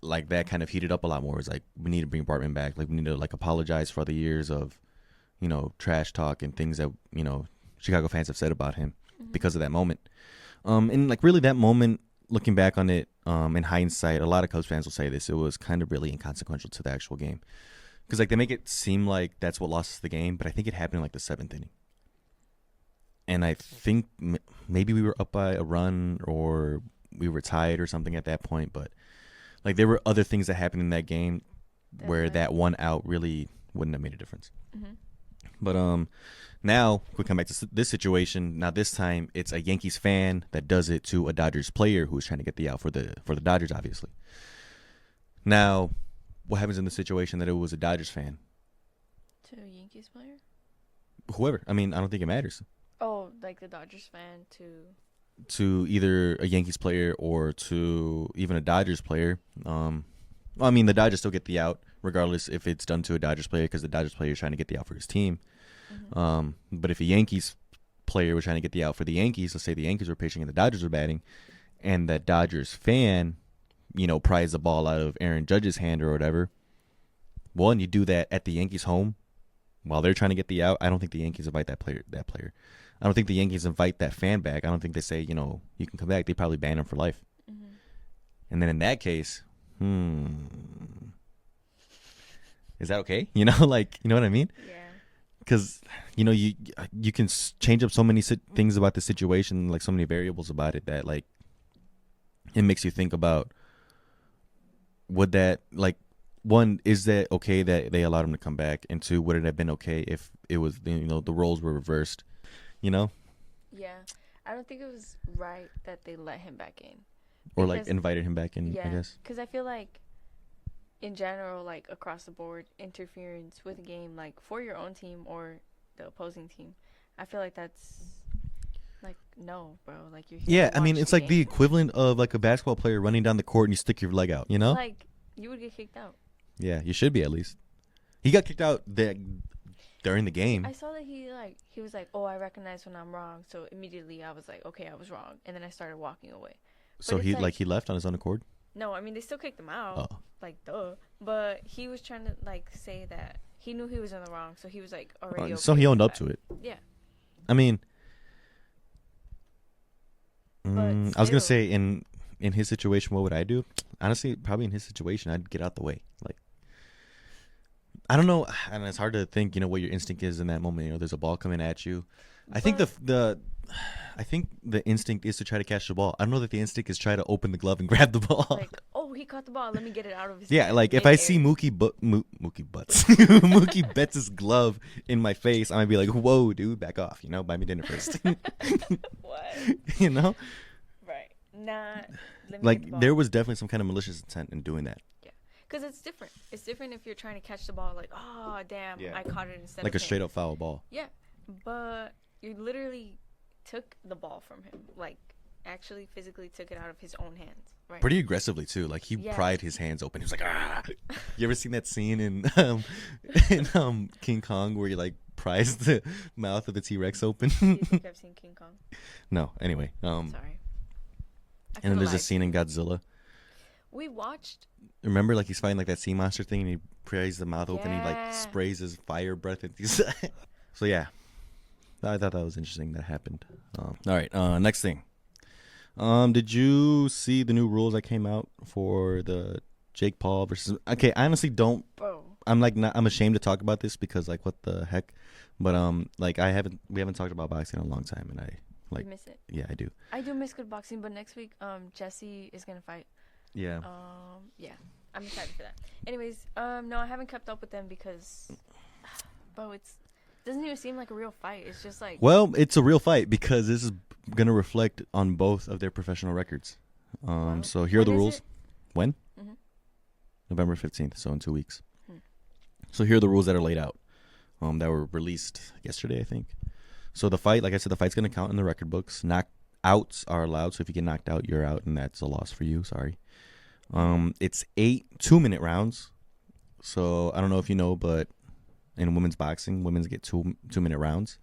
like, that kind of heated up a lot more. It's like, we need to bring Bartman back. Like, we need to, like, apologize for the years of, trash talk and things that, Chicago fans have said about him because of that moment. And, like, really that moment, looking back on it, in hindsight, a lot of Cubs fans will say this, it was kind of really inconsequential to the actual game. Because, like, they make it seem like that's what lost us the game, but I think it happened in, like, the 7th inning. And I think maybe we were up by a run or we were tied or something at that point. But, like, there were other things that happened in that game where that one out really wouldn't have made a difference. Mm-hmm. But now we come back to this situation. Now this time it's a Yankees fan that does it to a Dodgers player who's trying to get the out for the Dodgers, obviously. Now, what happens in the situation that it was a Dodgers fan? To a Yankees player? Whoever. I mean, I don't think it matters. Oh, like the Dodgers fan to either a Yankees player or to even a Dodgers player. I mean, the Dodgers still get the out, regardless if it's done to a Dodgers player, because the Dodgers player is trying to get the out for his team. Mm-hmm. But if a Yankees player was trying to get the out for the Yankees, let's say the Yankees were pitching and the Dodgers were batting, and the Dodgers fan, pries the ball out of Aaron Judge's hand or whatever, well, and you do that at the Yankees' home while they're trying to get the out, I don't think the Yankees invite that player. I don't think the Yankees invite that fan back. I don't think they say, you can come back. They probably ban him for life. Mm-hmm. And then in that case, is that okay? Like, you know what I mean? Yeah. Because, you can change up so many things about the situation, like so many variables about it that, like, it makes you think about, would that, like, one, is that okay that they allowed him to come back? And two, would it have been okay if it was, the roles were reversed? Yeah. I don't think it was right that they let him back in. Or, like, invited him back in, I guess. Because I feel like, in general, like, across the board, interference with a game, like, for your own team or the opposing team, I feel like that's, like, no, bro. Like, you're here to watch it's like the equivalent of, like, a basketball player running down the court and you stick your leg out, Like, you would get kicked out. Yeah, you should be at least. He got kicked out during the game. I saw that he was like, oh, I recognize when I'm wrong. So immediately I was like, okay, I was wrong. And then I started walking away. So he left on his own accord? No, I mean, they still kicked him out. Oh. Like, duh. But he was trying to, like, say that he knew he was in the wrong. So he was, like, already okay. So he owned up to it. Yeah. I mean, I was going to say, in his situation, what would I do? Honestly, probably in his situation, I'd get out the way. Like, I don't know. And it's hard to think, what your instinct is in that moment. There's a ball coming at you. I think I think the instinct is to try to catch the ball. I don't know that the instinct is try to open the glove and grab the ball. Like, oh, he caught the ball. Let me get it out of his hand. Like, if I see Mookie Betts' glove in my face, I might be like, whoa, dude, back off. Buy me dinner first. What? Right. Like, there was definitely some kind of malicious intent in doing that. Yeah. Because it's different. It's different if you're trying to catch the ball, like, oh, damn, I caught it instead of like a straight up foul ball. Yeah. But you literally took the ball from him, like, actually physically took it out of his own hands, right? Pretty aggressively too. Like, he pried his hands open. He was like, ah. You ever seen that scene in King Kong where he, like, pries the mouth of the T-Rex open? Do you think I've seen King Kong? No. Anyway, sorry. And then there's a scene in Godzilla. We watched. Remember, like, he's fighting, like, that sea monster thing, and he pries the mouth open. He, like, sprays his fire breath at these. So yeah. I thought that was interesting that happened. All right, next thing. Did you see the new rules that came out for the Jake Paul versus? Okay, I honestly don't. Bro. I'm ashamed to talk about this because, like, what the heck? But like, we haven't talked about boxing in a long time, and I like. You miss it. Yeah, I do. I do miss good boxing, but next week, Jesse is gonna fight Yeah. Yeah, I'm excited for that. Anyways, no, I haven't kept up with them because, bro, it's doesn't even seem like a real fight. It's just like, Well, it's a real fight because this is going to reflect on both of their professional records. wow. So here are the When is rules. it? When? Mm-hmm. November 15th, so in 2 weeks. Hmm. So here are the rules that are laid out that were released yesterday, I think. So the fight, like I said, the fight's going to count in the record books. Knockouts are allowed, so if you get knocked out, you're out, and that's a loss for you. Sorry. It's 8 2-minute rounds. So I don't know if you know, but in women's boxing, women's get 2-minute rounds.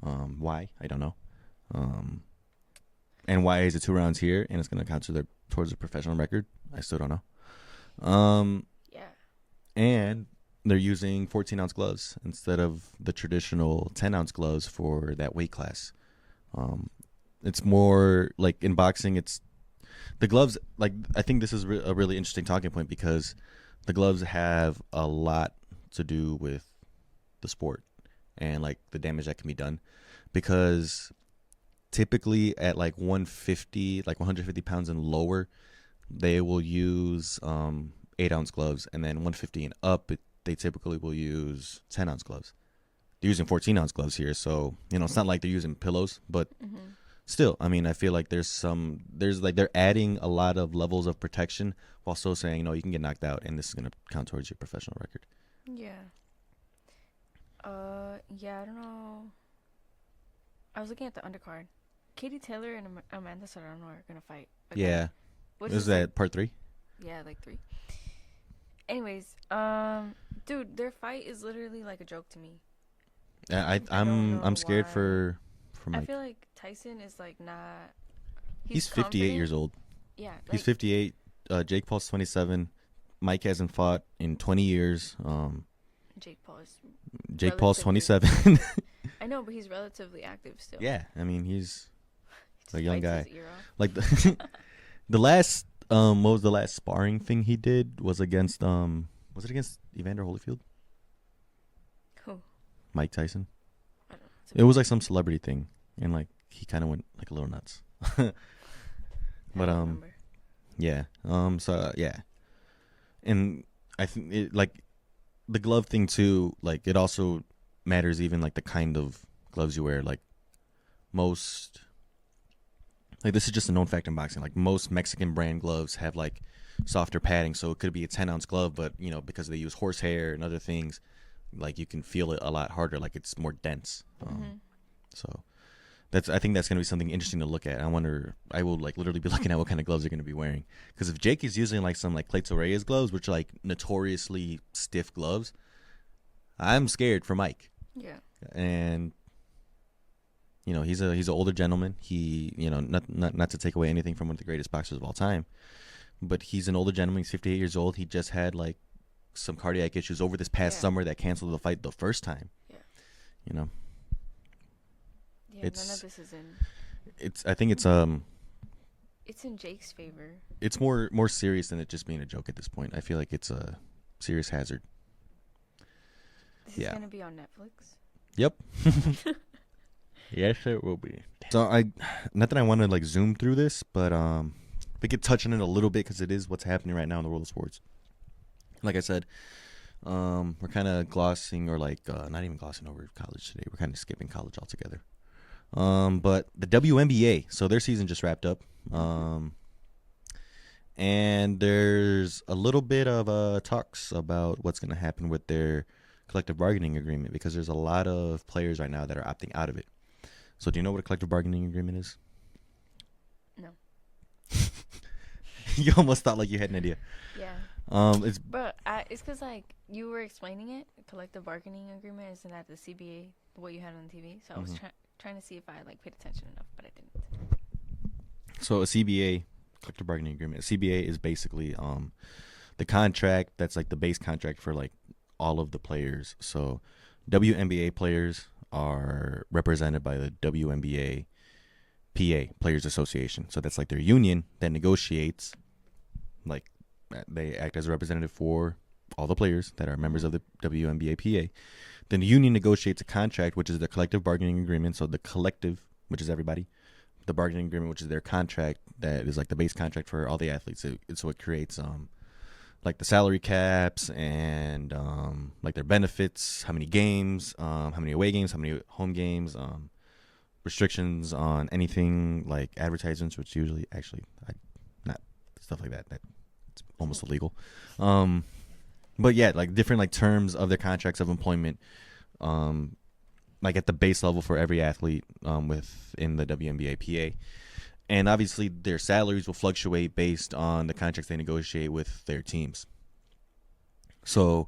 Why? I don't know. And why is it 2 rounds here and it's going to count towards the professional record? I still don't know. Yeah. And they're using 14-ounce gloves instead of the traditional 10-ounce gloves for that weight class. It's more like in boxing, it's the gloves. Like I think this is a really interesting talking point because the gloves have a lot to do with the sport and like the damage that can be done, because typically at like 150 pounds and lower, they will use 8-ounce gloves, and then 150 and up, they typically will use 10-ounce gloves. They're using 14-ounce gloves here, so it's not like they're using pillows, but still, I mean, I feel like there's like they're adding a lot of levels of protection while still saying, no, you can get knocked out, and this is gonna count towards your professional record. Yeah. Yeah, I don't know. I was looking at the undercard. Katie Taylor and Amanda Serrano are gonna fight again. Yeah. Which Is that part 3? Yeah, like 3. Anyways, dude, their fight is literally like a joke to me. I'm scared why. for Mike. I feel like Tyson is like not. He's 58 years old. Yeah, he's 58. Jake Paul's 27. Mike hasn't fought in 20 years. Jake Paul's 27. I know, but he's relatively active still. Yeah, I mean he's a young bites guy. his ear off. Like the last what was the last sparring thing he did was against was it against Evander Holyfield? Who? Mike Tyson. I don't know. It was like some celebrity thing, and like he kind of went like a little nuts. But yeah. So yeah, and I think it, like the glove thing too. Like it also matters, even like the kind of gloves you wear. Like most, like this is just a known fact in boxing. Like most Mexican brand gloves have like softer padding, so it could be a 10-ounce glove, but because they use horsehair and other things, like you can feel it a lot harder. Like it's more dense. So I think that's gonna be something interesting to look at. I will like literally be looking at what kind of gloves they're gonna be wearing, because if Jake is using like some like Pleito Reyes gloves, which are like notoriously stiff gloves, I'm scared for Mike. Yeah. And he's an older gentleman. He not to take away anything from one of the greatest boxers of all time, but he's an older gentleman. He's 58 years old. He just had like some cardiac issues over this past summer that canceled the fight the first time. Yeah. Yeah, none of this is in. I think it's It's in Jake's favor. It's more serious than it just being a joke at this point. I feel like it's a serious hazard. This is gonna be on Netflix. Yep. Yes, it will be. So not that I want to like zoom through this, but we could touch on it a little bit because it is what's happening right now in the world of sports. Like I said, we're kind of glossing, or like not even glossing over college today. We're kind of skipping college altogether. But the WNBA, so their season just wrapped up. And there's a little bit of talks about what's going to happen with their collective bargaining agreement, because there's a lot of players right now that are opting out of it. So do you know what a collective bargaining agreement is? No. You almost thought like you had an idea. Yeah. It's because like you were explaining it. Collective bargaining agreement, isn't that the CBA, what you had on TV? So I was trying to see if I like paid attention enough, but I didn't. So a CBA, collective bargaining agreement. A CBA is basically the contract that's like the base contract for like all of the players. So WNBA players are represented by the WNBA PA, Players Association. So that's like their union that negotiates, like they act as a representative for all the players that are members of the WNBA PA. Then the union negotiates a contract, which is the collective bargaining agreement. So the collective, which is everybody, the bargaining agreement, which is their contract that is like the base contract for all the athletes. So it creates like the salary caps and like their benefits, how many games, how many away games, how many home games, restrictions on anything like advertisements, which usually actually not stuff like that. That's almost illegal. But yeah, like different like terms of their contracts of employment, like at the base level for every athlete within the WNBA PA. And obviously their salaries will fluctuate based on the contracts they negotiate with their teams. So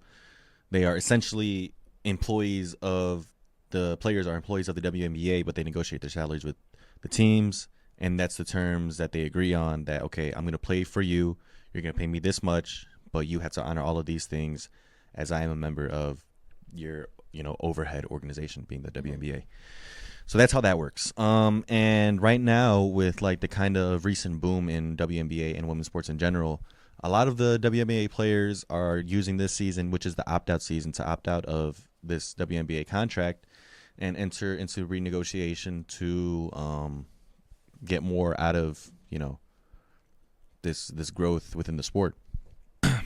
they are essentially employees of the players are employees of the WNBA, but they negotiate their salaries with the teams. And that's the terms that they agree on that, okay, I'm going to play for you. You're going to pay me this much, but you have to honor all of these things as I am a member of your, overhead organization being the WNBA. So that's how that works. And right now, with like the kind of recent boom in WNBA and women's sports in general, a lot of the WNBA players are using this season, which is the opt-out season, to opt out of this WNBA contract and enter into renegotiation to get more out of this growth within the sport.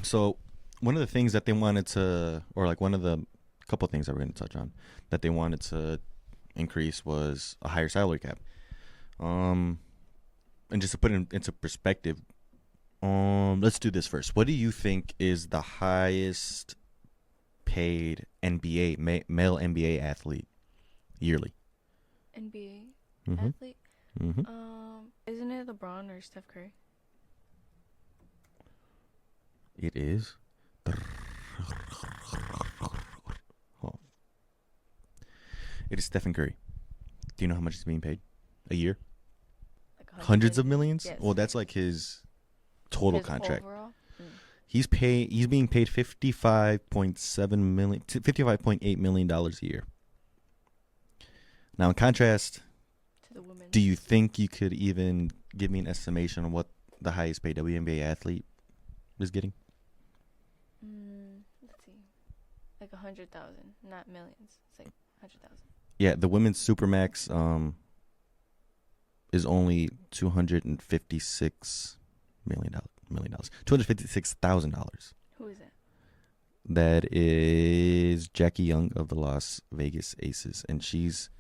So one of the things that they wanted to, or like one of the couple of things that we're going to touch on that they wanted to increase was a higher salary cap. And just to put it into perspective, let's do this first. What do you think is the highest paid male NBA athlete yearly? NBA Mm-hmm. athlete? Mm-hmm. Isn't it LeBron or Steph Curry? It is. It is Stephen Curry. Do you know how much he's being paid a year? Like Hundreds of millions? Yes. Well, that's like his total His contract. Overall? He's being paid $55.8 million a year. Now, in contrast, To the women. do you think you could even give me an estimation on what the highest paid WNBA athlete is getting? Let's see. Like 100,000, not millions. It's like 100,000. Yeah, the women's supermax is only $256 million. $256,000. Who is it? That is Jackie Young of the Las Vegas Aces, and she's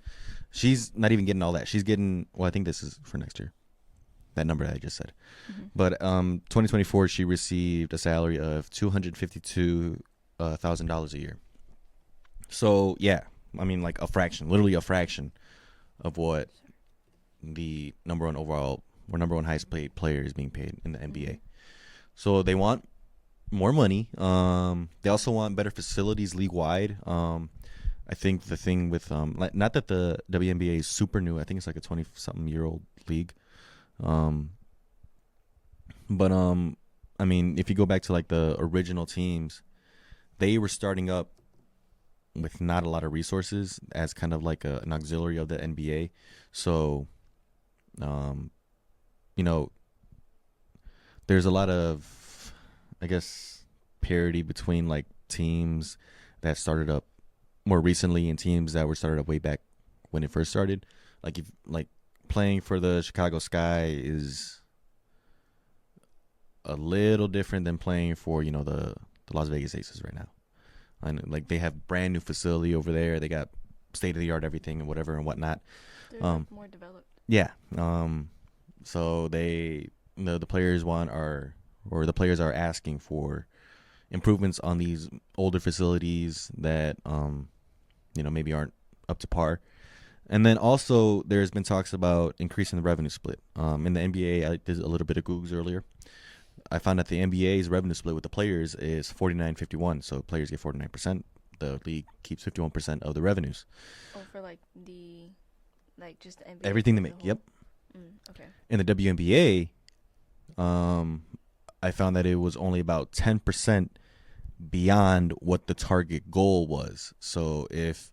not even getting all that. She's getting, well, I think this is for next year, that number that I just said. Mm-hmm. But 2024, she received a salary of $252,000 a year. So yeah, I mean, like literally a fraction of what the number one highest paid player is being paid in the NBA. Mm-hmm. So they want more money. They also want better facilities league wide. I think the thing with not that the WNBA is super new. I think it's like a 20-something-year-old league. But I mean, if you go back to like the original teams, they were starting up with not a lot of resources as kind of like an auxiliary of the NBA. So, there's a lot of, I guess, parity between like teams that started up more recently and teams that were started up way back when it first started. Like playing for the Chicago Sky is a little different than playing for the Las Vegas Aces right now. And like they have brand new facility over there. They got state of the art everything and whatever and whatnot. They're like more developed. Yeah. So the players the players are asking for improvements on these older facilities that maybe aren't up to par. And then also there's been talks about increasing the revenue split. In the NBA, I did a little bit of Googs earlier. I found that the NBA's revenue split with the players is 49-51. So players get 49%. The league keeps 51% of the revenues. Oh, for just the NBA. Everything they make. Yep. Okay. In the WNBA, I found that it was only about 10% beyond what the target goal was. So if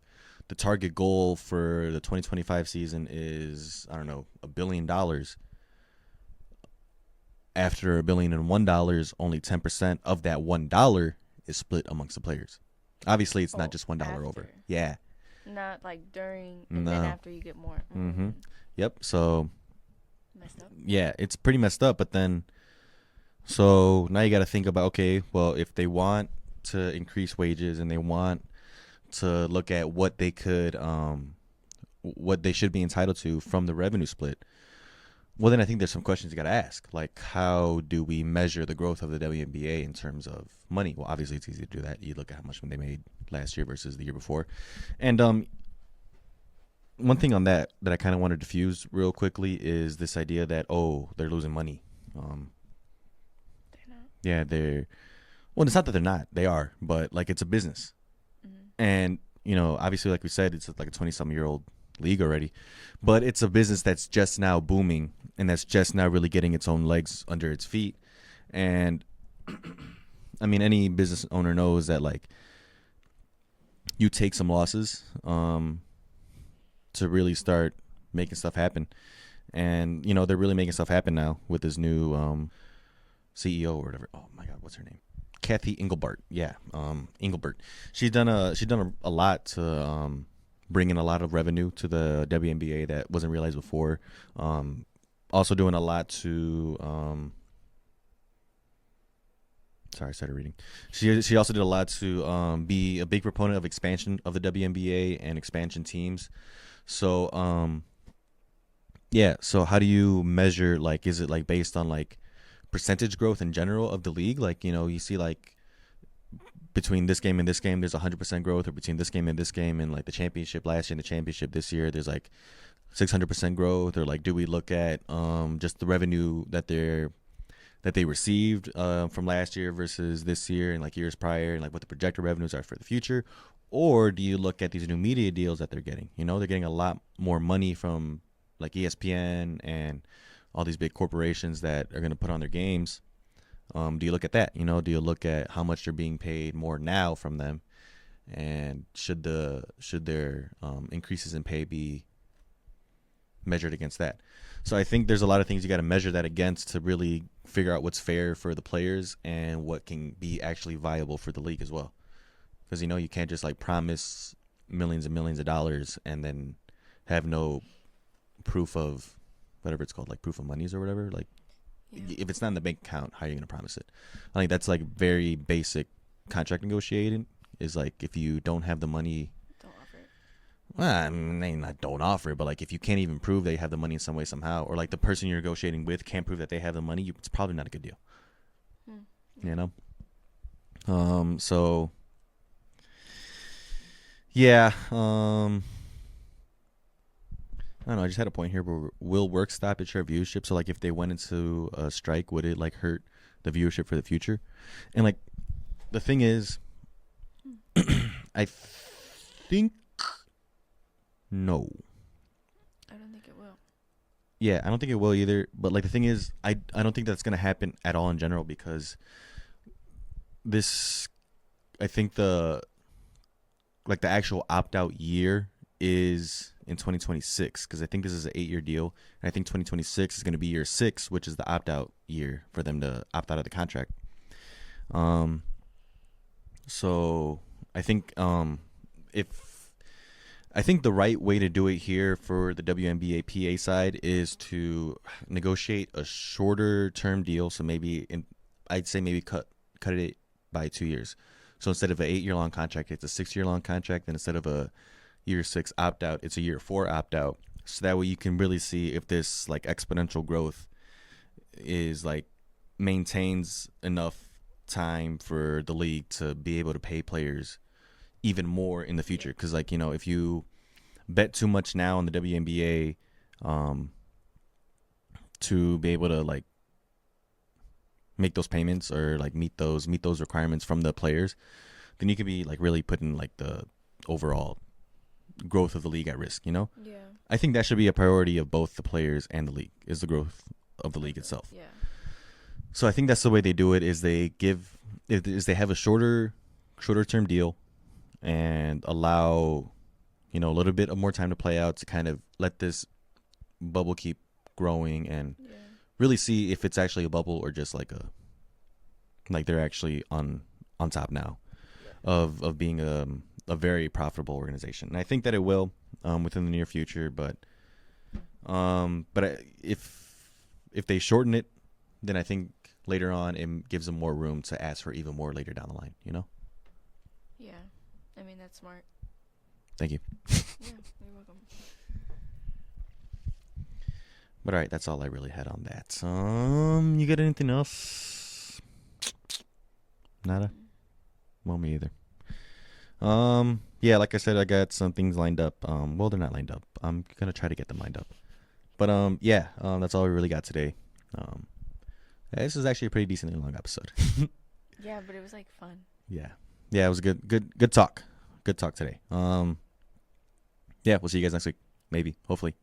the target goal for the 2025 season is, I don't know, $1 billion, after $1.01 billion, only 10% of that $1 is split amongst the players. Obviously, it's not just $1 after. over. Yeah. Not like during and then after you get more. Mm-hmm. Yep. So Messed up. Yeah, it's pretty messed up. But then, so now you got to think about, okay, well, if they want to increase wages and they want to look at what they should be entitled to from the revenue split, well, then I think there's some questions you got to ask. Like, how do we measure the growth of the WNBA in terms of money? Well, obviously, it's easy to do that. You look at how much they made last year versus the year before. And one thing on that I kind of want to diffuse real quickly is this idea that, oh, they're losing money. They're not. Yeah, well, it's not that they're not. They are. But, like, it's a business. Mm-hmm. And, obviously, like we said, it's like a 20-something-year-old league already, but it's a business that's just now booming and that's just now really getting its own legs under its feet. And I mean, any business owner knows that, like, you take some losses to really start making stuff happen. And they're really making stuff happen now with this new CEO or whatever. Oh my God, what's her name? Kathy Engelbart. Yeah, Engelbart. She's done a lot to bring in a lot of revenue to the WNBA that wasn't realized before. Also doing a lot to sorry, I started reading. She also did a lot to be a big proponent of expansion of the WNBA and expansion teams. So yeah, so how do you measure, like, is it like based on like percentage growth in general of the league? Like, you see like between this game and this game, there's 100% growth, or between this game and this game and like the championship last year and the championship this year, there's like 600% growth? Or like, do we look at just the revenue that they received from last year versus this year and like years prior, and like what the projected revenues are for the future? Or do you look at these new media deals that they're getting? They're getting a lot more money from like ESPN and all these big corporations that are going to put on their games. Do you look at that? Do you look at how much they're being paid more now from them, and should their increases in pay be measured against that? So I think there's a lot of things you got to measure that against to really figure out what's fair for the players and what can be actually viable for the league as well. Because you can't just like promise millions and millions of dollars and then have no proof of whatever it's called, like proof of monies or whatever. Like, if it's not in the bank account, how are you going to promise it? I think that's like very basic contract negotiating, is like, if you don't have the money, don't offer it. Well, I mean, not don't offer it, but like if you can't even prove they have the money in some way, somehow, or like the person you're negotiating with can't prove that they have the money, it's probably not a good deal. So yeah, I don't know. I just had a point here where will work stoppage our viewership? So like, if they went into a strike, would it like hurt the viewership for the future? And like, the thing is, I think no. I don't think it will. Yeah, I don't think it will either. But like, the thing is, I don't think that's gonna happen at all in general, because I think the actual opt out year is in 2026, because I think this is an 8-year deal, and I think 2026 is going to be year 6, which is the opt out year for them to opt out of the contract. So I think I think the right way to do it here for the WNBA PA side is to negotiate a shorter term deal. So I'd say maybe cut it by 2 years. So instead of an 8-year long contract, it's a 6-year long contract. And instead of a year 6 opt out, it's a year 4 opt out. So that way you can really see if this like exponential growth is like maintains enough time for the league to be able to pay players even more in the future. Because like, if you bet too much now on the WNBA to be able to like make those payments or like meet those requirements from the players, then you could be like really putting like the overall growth of the league at risk. Yeah. I think that should be a priority of both the players and the league, is the growth of the league itself. Yeah. So I think that's the way they do it, is they have a shorter term deal and allow a little bit of more time to play out, to kind of let this bubble keep growing and really see if it's actually a bubble or just like they're actually on top now of being a very profitable organization. And I think that it will within the near future, but if if they shorten it, then I think later on it gives them more room to ask for even more later down the line. Yeah. I mean, that's smart. Thank you. Yeah, you're welcome. But all right, that's all I really had on that. You got anything else? Nada. Well, me either. Yeah, like I said, I got some things lined up. Well, they're not lined up. I'm gonna try to get them lined up. But yeah, that's all we really got today. This is actually a pretty decently long episode. Yeah, but it was like fun. Yeah, it was good talk. Good talk today. Yeah, we'll see you guys next week. Maybe, hopefully.